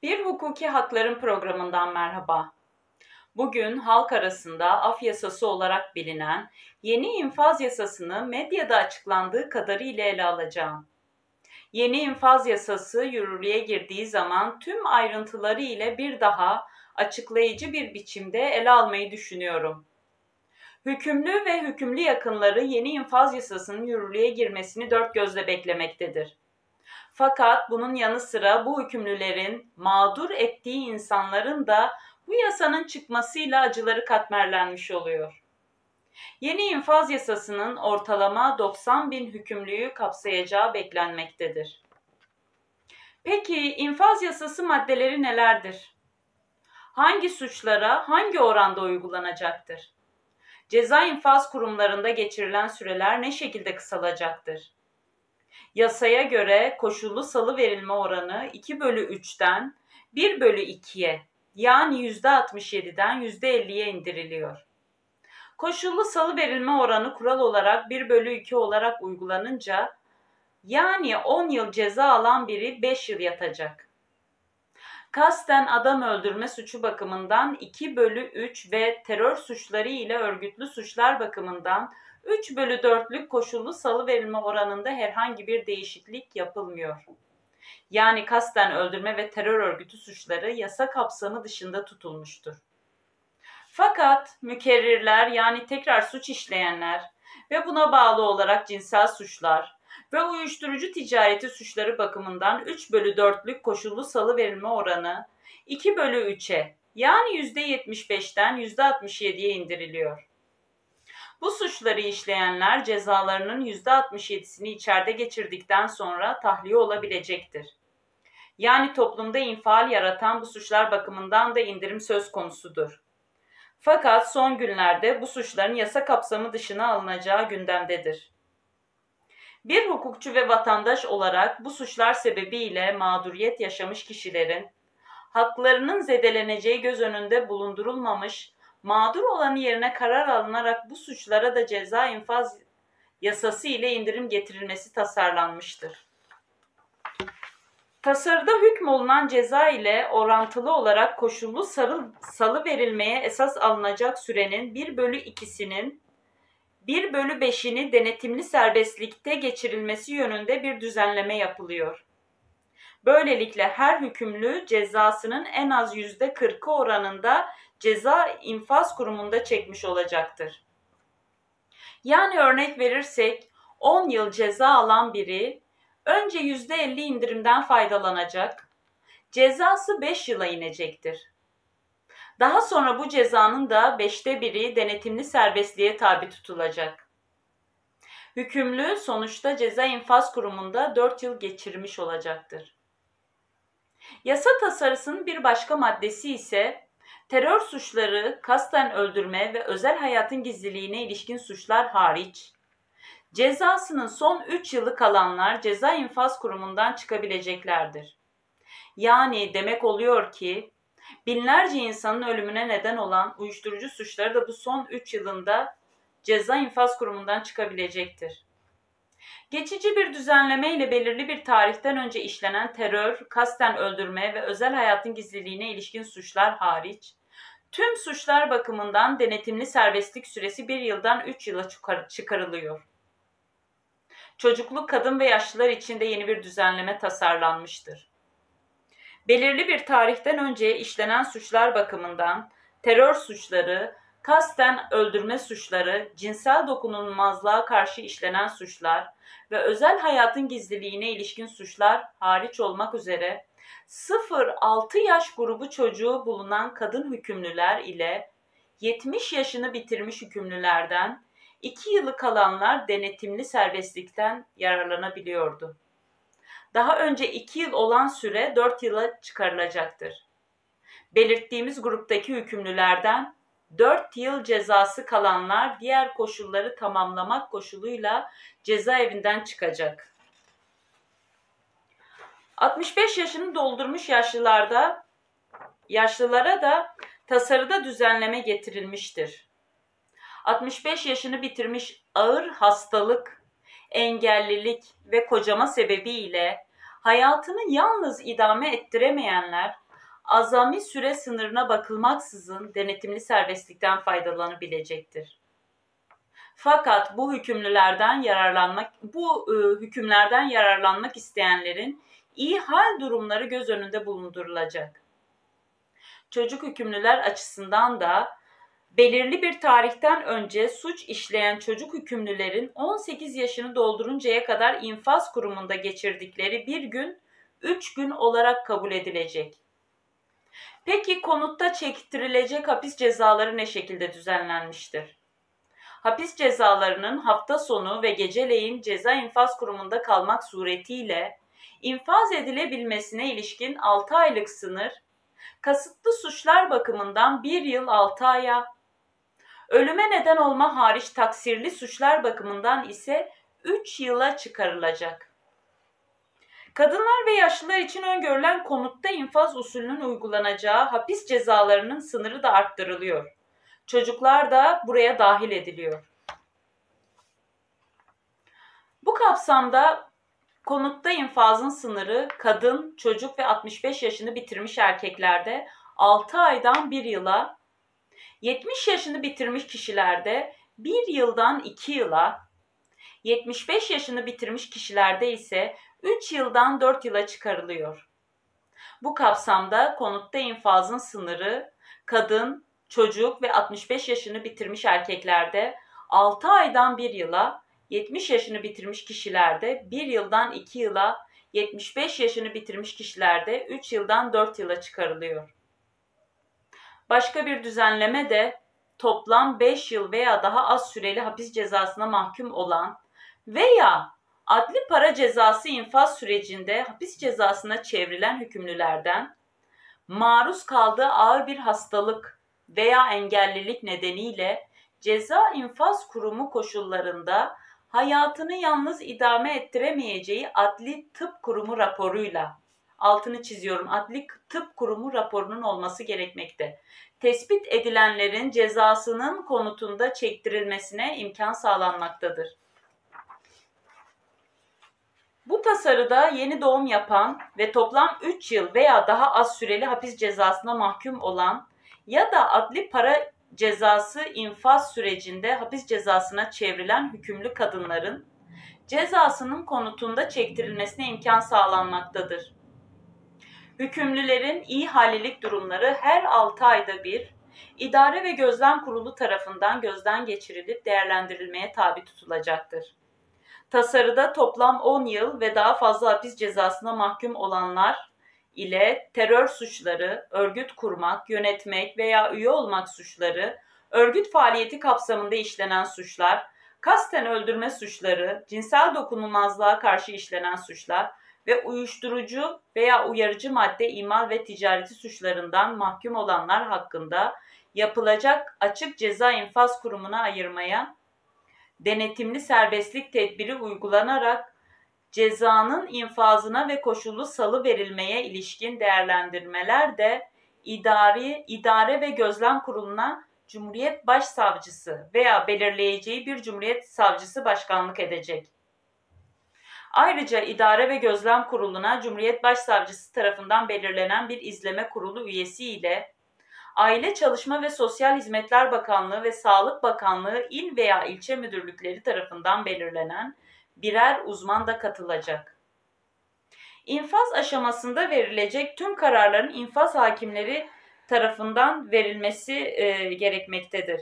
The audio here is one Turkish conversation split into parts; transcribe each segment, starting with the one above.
Bir Hukuki Hakların programından merhaba. Bugün halk arasında af yasası olarak bilinen yeni infaz yasasını medyada açıklandığı kadarıyla ele alacağım. Yeni infaz yasası yürürlüğe girdiği zaman tüm ayrıntıları ile bir daha açıklayıcı bir biçimde ele almayı düşünüyorum. Hükümlü ve hükümlü yakınları yeni infaz yasasının yürürlüğe girmesini dört gözle beklemektedir. Fakat bunun yanı sıra bu hükümlülerin mağdur ettiği insanların da bu yasanın çıkmasıyla acıları katmerlenmiş oluyor. Yeni infaz yasasının ortalama 90 bin hükümlüyü kapsayacağı beklenmektedir. Peki infaz yasası maddeleri nelerdir? Hangi suçlara hangi oranda uygulanacaktır? Ceza infaz kurumlarında geçirilen süreler ne şekilde kısalacaktır? Yasaya göre koşullu salıverilme oranı 2/3'ten 1/2'ye yani %67'den %50'ye indiriliyor. Koşullu salıverilme oranı kural olarak 1/2 olarak uygulanınca yani 10 yıl ceza alan biri 5 yıl yatacak. Kasten adam öldürme suçu bakımından 2/3 ve terör suçları ile örgütlü suçlar bakımından 3/4'lük koşullu salıverilme oranında herhangi bir değişiklik yapılmıyor. Yani kasten öldürme ve terör örgütü suçları yasa kapsamı dışında tutulmuştur. Fakat mükerrirler yani tekrar suç işleyenler ve buna bağlı olarak cinsel suçlar ve uyuşturucu ticareti suçları bakımından 3/4'lük koşullu salıverilme oranı 2/3'e yani %75'ten %67'ye indiriliyor. Bu suçları işleyenler cezalarının %67'sini içeride geçirdikten sonra tahliye olabilecektir. Yani toplumda infial yaratan bu suçlar bakımından da indirim söz konusudur. Fakat son günlerde bu suçların yasa kapsamı dışına alınacağı gündemdedir. Bir hukukçu ve vatandaş olarak bu suçlar sebebiyle mağduriyet yaşamış kişilerin haklarının zedeleneceği göz önünde bulundurulmamış, mağdur olanı yerine karar alınarak bu suçlara da ceza infaz yasası ile indirim getirilmesi tasarlanmıştır. Tasarıda hükmolunan ceza ile orantılı olarak koşullu salı verilmeye esas alınacak sürenin 1/2'sinin 1/5'ini denetimli serbestlikte geçirilmesi yönünde bir düzenleme yapılıyor. Böylelikle her hükümlü cezasının en az %40'ı oranında ceza infaz kurumunda çekmiş olacaktır. Yani örnek verirsek 10 yıl ceza alan biri önce %50 indirimden faydalanacak, cezası 5 yıla inecektir. Daha sonra bu cezanın da 5'te 1'i denetimli serbestliğe tabi tutulacak. Hükümlü sonuçta ceza infaz kurumunda 4 yıl geçirmiş olacaktır. Yasa tasarısının bir başka maddesi ise terör suçları, kasten öldürme ve özel hayatın gizliliğine ilişkin suçlar hariç, cezasının son 3 yılı kalanlar ceza infaz kurumundan çıkabileceklerdir. Yani demek oluyor ki binlerce insanın ölümüne neden olan uyuşturucu suçları da bu son 3 yılında ceza infaz kurumundan çıkabilecektir. Geçici bir düzenleme ile belirli bir tarihten önce işlenen terör, kasten öldürme ve özel hayatın gizliliğine ilişkin suçlar hariç, tüm suçlar bakımından denetimli serbestlik süresi 1 yıldan 3 yıla çıkarılıyor. Çocukluk, kadın ve yaşlılar için de yeni bir düzenleme tasarlanmıştır. Belirli bir tarihten önce işlenen suçlar bakımından terör suçları, kasten öldürme suçları, cinsel dokunulmazlığa karşı işlenen suçlar ve özel hayatın gizliliğine ilişkin suçlar hariç olmak üzere 0-6 yaş grubu çocuğu bulunan kadın hükümlüler ile 70 yaşını bitirmiş hükümlülerden 2 yılı kalanlar denetimli serbestlikten yararlanabiliyordu. Daha önce 2 yıl olan süre 4 yıla çıkarılacaktır. Belirttiğimiz gruptaki hükümlülerden 4 yıl cezası kalanlar diğer koşulları tamamlamak koşuluyla cezaevinden çıkacak. 65 yaşını doldurmuş yaşlılara da tasarıda düzenleme getirilmiştir. 65 yaşını bitirmiş ağır hastalık, engellilik ve kocama sebebiyle hayatını yalnız idame ettiremeyenler azami süre sınırına bakılmaksızın denetimli serbestlikten faydalanabilecektir. Fakat bu hükümlerden yararlanmak isteyenlerin iyi hal durumları göz önünde bulundurulacak. Çocuk hükümlüler açısından da belirli bir tarihten önce suç işleyen çocuk hükümlülerin 18 yaşını dolduruncaya kadar infaz kurumunda geçirdikleri bir gün 3 gün olarak kabul edilecek. Peki konutta çektirilecek hapis cezaları ne şekilde düzenlenmiştir? Hapis cezalarının hafta sonu ve geceleyin ceza infaz kurumunda kalmak suretiyle infaz edilebilmesine ilişkin 6 aylık sınır, kasıtlı suçlar bakımından 1 yıl 6 aya, ölüme neden olma hariç taksirli suçlar bakımından ise 3 yıla çıkarılacak. Kadınlar ve yaşlılar için öngörülen konutta infaz usulünün uygulanacağı hapis cezalarının sınırı da arttırılıyor. Çocuklar da buraya dahil ediliyor. Bu kapsamda konutta infazın sınırı kadın, çocuk ve 65 yaşını bitirmiş erkeklerde 6 aydan 1 yıla, 70 yaşını bitirmiş kişilerde 1 yıldan 2 yıla, 75 yaşını bitirmiş kişilerde ise 3 yıldan 4 yıla çıkarılıyor. Bu kapsamda konutta infazın sınırı kadın, çocuk ve 65 yaşını bitirmiş erkeklerde 6 aydan 1 yıla, 70 yaşını bitirmiş kişilerde 1 yıldan 2 yıla, 75 yaşını bitirmiş kişilerde 3 yıldan 4 yıla çıkarılıyor. Başka bir düzenleme de toplam 5 yıl veya daha az süreli hapis cezasına mahkum olan veya adli para cezası infaz sürecinde hapis cezasına çevrilen hükümlülerden maruz kaldığı ağır bir hastalık veya engellilik nedeniyle ceza infaz kurumu koşullarında hayatını yalnız idame ettiremeyeceği adli tıp kurumu raporuyla, altını çiziyorum, adli tıp kurumu raporunun olması gerekmekte, tespit edilenlerin cezasının konutunda çektirilmesine imkan sağlanmaktadır. Bu tasarıda yeni doğum yapan ve toplam 3 yıl veya daha az süreli hapis cezasına mahkum olan ya da adli para cezası infaz sürecinde hapis cezasına çevrilen hükümlü kadınların cezasının konutunda çektirilmesine imkan sağlanmaktadır. Hükümlülerin iyi halilik durumları her 6 ayda bir İdare ve Gözlem Kurulu tarafından gözden geçirilip değerlendirilmeye tabi tutulacaktır. Tasarıda toplam 10 yıl ve daha fazla hapis cezasına mahkum olanlar ile terör suçları, örgüt kurmak, yönetmek veya üye olmak suçları, örgüt faaliyeti kapsamında işlenen suçlar, kasten öldürme suçları, cinsel dokunulmazlığa karşı işlenen suçlar ve uyuşturucu veya uyarıcı madde imal ve ticareti suçlarından mahkum olanlar hakkında yapılacak açık ceza infaz kurumuna ayırmaya, denetimli serbestlik tedbiri uygulanarak cezanın infazına ve koşullu salı verilmeye ilişkin değerlendirmeler de İdare ve Gözlem Kurulu'na Cumhuriyet Başsavcısı veya belirleyeceği bir Cumhuriyet Savcısı başkanlık edecek. Ayrıca İdare ve Gözlem Kurulu'na Cumhuriyet Başsavcısı tarafından belirlenen bir izleme kurulu üyesi ile Aile Çalışma ve Sosyal Hizmetler Bakanlığı ve Sağlık Bakanlığı il veya ilçe müdürlükleri tarafından belirlenen birer uzman da katılacak. İnfaz aşamasında verilecek tüm kararların infaz hakimleri tarafından verilmesi gerekmektedir.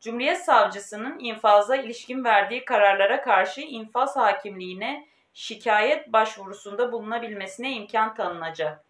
Cumhuriyet Savcısının infaza ilişkin verdiği kararlara karşı infaz hakimliğine şikayet başvurusunda bulunabilmesine imkan tanınacak.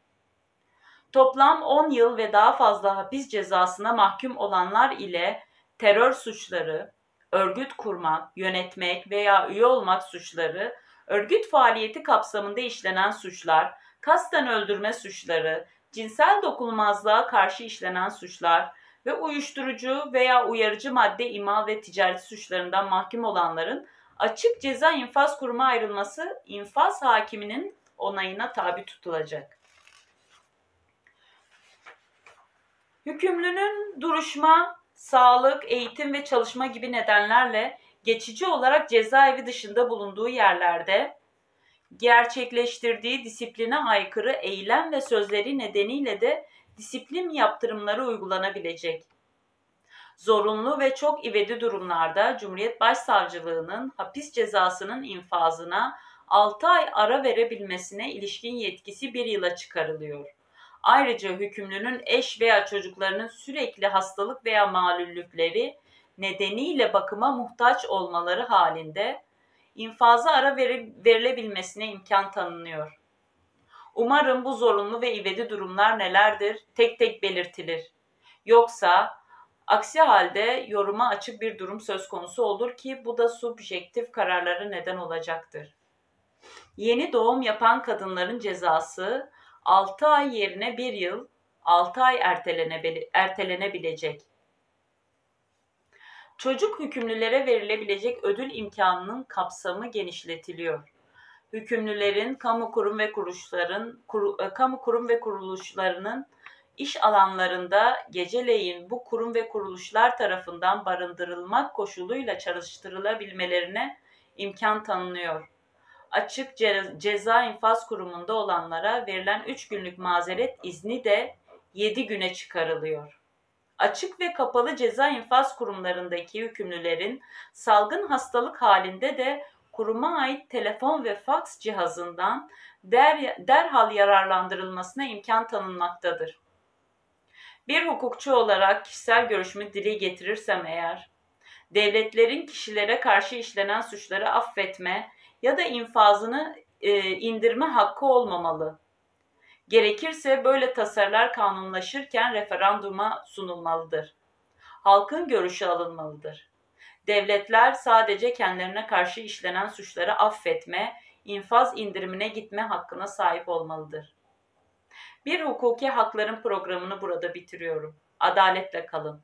Toplam 10 yıl ve daha fazla hapis cezasına mahkum olanlar ile terör suçları, örgüt kurmak, yönetmek veya üye olmak suçları, örgüt faaliyeti kapsamında işlenen suçlar, kasten öldürme suçları, cinsel dokunulmazlığa karşı işlenen suçlar ve uyuşturucu veya uyarıcı madde imal ve ticaret suçlarından mahkum olanların açık ceza infaz kurumu ayrılması infaz hakiminin onayına tabi tutulacak. Hükümlünün duruşma, sağlık, eğitim ve çalışma gibi nedenlerle geçici olarak cezaevi dışında bulunduğu yerlerde gerçekleştirdiği disipline aykırı eylem ve sözleri nedeniyle de disiplin yaptırımları uygulanabilecek. Zorunlu ve çok ivedi durumlarda Cumhuriyet Başsavcılığının hapis cezasının infazına 6 ay ara verebilmesine ilişkin yetkisi 1 yıla çıkarılıyor. Ayrıca hükümlünün eş veya çocuklarının sürekli hastalık veya malüllükleri nedeniyle bakıma muhtaç olmaları halinde infaza ara verilebilmesine imkan tanınıyor. Umarım bu zorunlu ve ivedi durumlar nelerdir tek tek belirtilir. Yoksa aksi halde yoruma açık bir durum söz konusu olur ki bu da subjektif kararlara neden olacaktır. Yeni doğum yapan kadınların cezası 6 ay yerine 1 yıl 6 ay ertelenebilecek. Çocuk hükümlülere verilebilecek ödül imkanının kapsamı genişletiliyor. Hükümlülerin kamu kurum ve kuruluşlarının iş alanlarında geceleyin bu kurum ve kuruluşlar tarafından barındırılmak koşuluyla çalıştırılabilmelerine imkan tanınıyor. Açık ceza infaz kurumunda olanlara verilen 3 günlük mazeret izni de 7 güne çıkarılıyor. Açık ve kapalı ceza infaz kurumlarındaki hükümlülerin salgın hastalık halinde de kuruma ait telefon ve faks cihazından derhal yararlandırılmasına imkan tanınmaktadır. Bir hukukçu olarak kişisel görüşümü dile getirirsem eğer, devletlerin kişilere karşı işlenen suçları affetme ya da infazını indirme hakkı olmamalı. Gerekirse böyle tasarılar kanunlaşırken referanduma sunulmalıdır. Halkın görüşü alınmalıdır. Devletler sadece kendilerine karşı işlenen suçları affetme, infaz indirimine gitme hakkına sahip olmalıdır. Bir hukuki hakların programını burada bitiriyorum. Adaletle kalın.